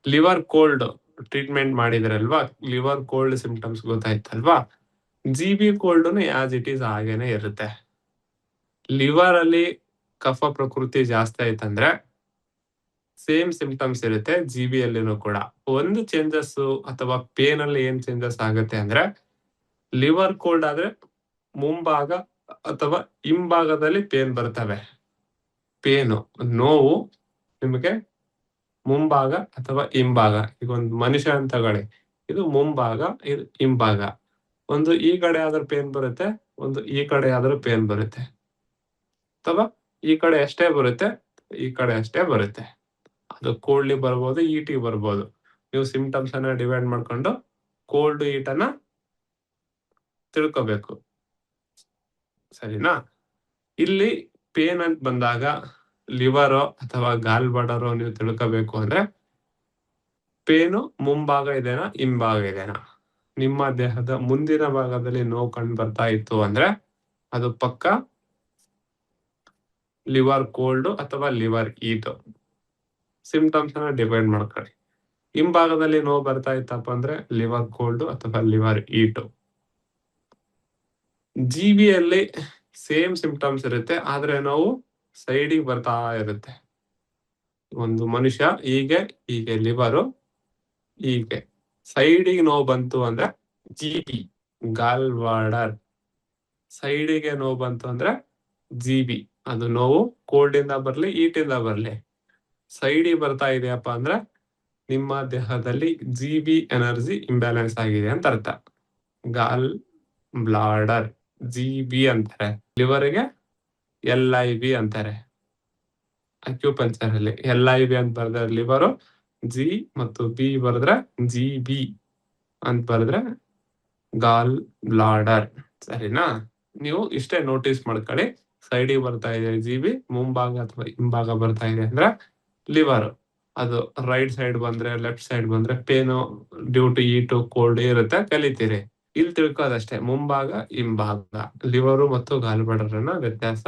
Liver cold treatment ಮಾಡಿದ್ರಲ್ವಾ, liver cold symptoms ಗೊತ್ತಾಯ್ತಲ್ವಾ. GB ಕೋಲ್ಡ್ನು ಆಸ್ ಇಟ್ ಈಸ್ ಹಾಗೇನೆ ಇರುತ್ತೆ. ಲಿವರ್ ಅಲ್ಲಿ ಕಫ ಪ್ರಕೃತಿ ಜಾಸ್ತಿ ಆಯ್ತಂದ್ರೆ ಸೇಮ್ ಸಿಂಪ್ಟಮ್ಸ್ ಇರುತ್ತೆ GB ಅಲ್ಲಿನೂ ಕೂಡ. ಒಂದು ಚೇಂಜಸ್ ಅಥವಾ ಪೇನ್ ಅಲ್ಲಿ ಏನ್ ಚೇಂಜಸ್ ಆಗುತ್ತೆ ಅಂದ್ರೆ, ಲಿವರ್ ಕೋಲ್ಡ್ ಆದ್ರೆ ಮುಂಭಾಗ ಅಥವಾ ಹಿಂಭಾಗದಲ್ಲಿ ಪೇನ್ ಬರ್ತವೆ. ಪೇನು ನೋವು ನಿಮಗೆ ಮುಂಭಾಗ ಅಥವಾ ಹಿಂಭಾಗ. ಈಗ ಒಂದು ಮನುಷ್ಯ ಅಂತ ತಗೊಳ್ಳಿ, ಇದು ಮುಂಭಾಗ, ಇದು ಹಿಂಭಾಗ. ಒಂದು ಈ ಕಡೆ ಆದ್ರೆ ಪೇನ್ ಬರುತ್ತೆ, ಒಂದು ಈ ಕಡೆ ಆದ್ರೂ ಪೇನ್ ಬರುತ್ತೆ, ಅಥವಾ ಈ ಕಡೆ ಅಷ್ಟೇ ಬರುತ್ತೆ, ಈ ಕಡೆ ಅಷ್ಟೇ ಬರುತ್ತೆ. ಅದು ಕೋಲ್ಡ್ಲಿ ಬರ್ಬೋದು, ಈಟಿಗೆ ಬರ್ಬೋದು. ನೀವು ಸಿಂಪ್ಟಮ್ಸ್ ಅನ್ನ ಡಿವೈಡ್ ಮಾಡ್ಕೊಂಡು ಕೋಲ್ಡ್ ಈಟನ್ನ ತಿಳ್ಕೋಬೇಕು, ಸರಿನಾ. ಇಲ್ಲಿ ಪೇನ್ ಅಂತ ಬಂದಾಗ ಲಿವರೋ ಅಥವಾ ಗಾಲ್ ಬ್ಲಾಡರೋ ನೀವು ತಿಳ್ಕೋಬೇಕು ಅಂದ್ರೆ, ಪೇನು ಮುಂಭಾಗ ಇದೆನಾ ಹಿಂಭಾಗ ಇದೆನಾ. ನಿಮ್ಮ ದೇಹದ ಮುಂದಿನ ಭಾಗದಲ್ಲಿ ನೋವು ಕಂಡು ಬರ್ತಾ ಇತ್ತು ಅಂದ್ರೆ ಅದು ಪಕ್ಕ ಲಿವರ್ ಕೋಲ್ಡ್ ಅಥವಾ ಲಿವರ್ ಈಟ್. ಸಿಂಪ್ಟಮ್ಸ್ ಅನ್ನ ಡಿವೈಡ್ ಮಾಡ್ಕೊಳ್ಳಿ. ಹಿಂಭಾಗದಲ್ಲಿ ನೋವು ಬರ್ತಾ ಇತ್ತಪ್ಪ ಅಂದ್ರೆ ಲಿವರ್ ಕೋಲ್ಡ್ ಅಥವಾ ಲಿವರ್ ಈಟ್. GB ಅಲ್ಲಿ ಸೇಮ್ ಸಿಂಪ್ಟಮ್ಸ್ ಇರುತ್ತೆ, ಆದ್ರೆ ನೋವು ಸೈಡಿಗೆ ಬರ್ತಾ ಇರುತ್ತೆ. ಒಂದು ಮನುಷ್ಯ ಹೀಗೆ ಲಿವರು ಹೀಗೆ ಸೈಡಿಗೆ ನೋವು ಬಂತು ಅಂದ್ರೆ GB, ಗಾಲ್ ಬ್ಲಾಡರ್. ಸೈಡಿಗೆ ನೋವು ಬಂತು ಅಂದ್ರೆ GB. ಅದು ನೋವು ಕೋಲ್ಡ್ ಇಂದ ಬರ್ಲಿ, ಈಟ್ ಇಂದ ಬರ್ಲಿ, ಸೈಡಿಗೆ ಬರ್ತಾ ಇದೆಯಪ್ಪ ಅಂದ್ರೆ ನಿಮ್ಮ ದೇಹದಲ್ಲಿ GB ಎನರ್ಜಿ ಇಂಬ್ಯಾಲೆನ್ಸ್ ಆಗಿದೆ ಅಂತ ಅರ್ಥ. ಗಾಲ್ ಬ್ಲಾಡರ್ GB ಅಂತಾರೆ, ಲಿವರ್ಗೆ LIV ಅಂತಾರೆ. ಅಕ್ಯುಪಂಚರ್ ಅಲ್ಲಿ LIV ಅಂತ ಬರೆದ್ರೆ ಲಿವರು, G ಮತ್ತು B ಬರೆದ್ರೆ GB ಅಂತ ಬರೆದ್ರೆ ಗಾಲ್ ಬ್ಲಾಡರ್, ಸರಿನಾ. ನೀವು ಇಷ್ಟೇ ನೋಟಿಸ್ ಮಾಡ್ಕೊಳ್ಳಿ. ಸೈಡಿಗೆ ಬರ್ತಾ ಇದೆ GB, ಮುಂಭಾಗ ಅಥವಾ ಹಿಂಭಾಗ ಬರ್ತಾ ಇದೆ ಅಂದ್ರೆ ಲಿವರ್. ಅದು ರೈಟ್ ಸೈಡ್ ಬಂದ್ರೆ ಲೆಫ್ಟ್ ಸೈಡ್ ಬಂದ್ರೆ pain due to eat cold ಇರುತ್ತೆ, ಕಲಿತೀರಿ. ಇಲ್ಲಿ ತಿಳ್ಕೋದಷ್ಟೇ, ಮುಂಭಾಗ ಹಿಂಭಾಗ ಲಿವರು ಮತ್ತು ಗಾಲ್ ಬ್ಲಾಡರ್ ಅನ್ನ ವ್ಯತ್ಯಾಸ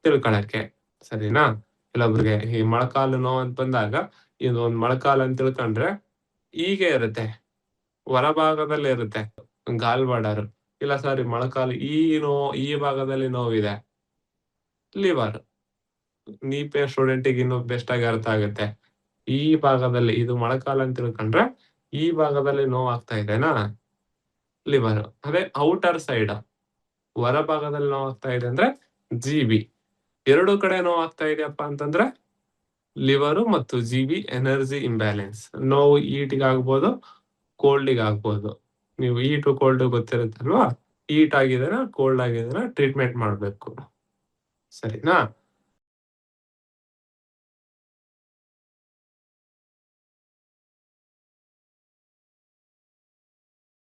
ತಿಳ್ಕೊಳಕ್ಕೆ, ಸರಿನಾ. ಕೆಲವೊಬ್ರಿಗೆ ಈ ಮೊಳಕಾಲು ನೋವು ಅಂತ ಬಂದಾಗ ಇದು ಒಂದ್ ಮೊಳಕಾಲು ಅಂತ ತಿಳ್ಕೊಂಡ್ರೆ ಹೀಗೆ ಇರುತ್ತೆ, ಹೊರಭಾಗದಲ್ಲಿ ಇರುತ್ತೆ ಗಾಲ್ ಬ್ಲಾಡರ್. ಇಲ್ಲ ಸರ್, ಮೊಳಕಾಲು ಈ ಭಾಗದಲ್ಲಿ ನೋವಿದೆ, ಲಿವರ್. ನೀಪೆ ಸ್ಟೂಡೆಂಟಿಗೆ ಇನ್ನೂ ಬೆಸ್ಟ್ ಆಗಿ ಅರ್ಥ ಆಗುತ್ತೆ. ಈ ಭಾಗದಲ್ಲಿ ಇದು ಮೊಳಕಾಲು ಅಂತ ತಿಳ್ಕೊಂಡ್ರೆ ಈ ಭಾಗದಲ್ಲಿ ನೋವು ಆಗ್ತಾ ಇದೆನಾ, ಲಿವರ್. ಅದೇ ಔಟರ್ ಸೈಡ್ ಹೊರ ಭಾಗದಲ್ಲಿ ನೋವು ಆಗ್ತಾ ಇದೆ ಅಂದ್ರೆ GB. ಎರಡು ಕಡೆ ನೋವು ಆಗ್ತಾ ಇದೆಯಪ್ಪ ಅಂತಂದ್ರೆ ಲಿವರು ಮತ್ತು GB ಎನರ್ಜಿ ಇಂಬ್ಯಾಲೆನ್ಸ್. ನೋವು ಈಟಿಗೆ ಆಗ್ಬೋದು, ಕೋಲ್ಡಿಗೆ ಆಗ್ಬೋದು. ನೀವು ಈಟು ಕೋಲ್ಡ್ ಗೊತ್ತಿರುತ್ತಲ್ವಾ, ಈಟ್ ಆಗಿದೆನಾ ಕೋಲ್ಡ್ ಆಗಿದೆನಾ ಟ್ರೀಟ್ಮೆಂಟ್ ಮಾಡ್ಬೇಕು, ಸರಿನಾ.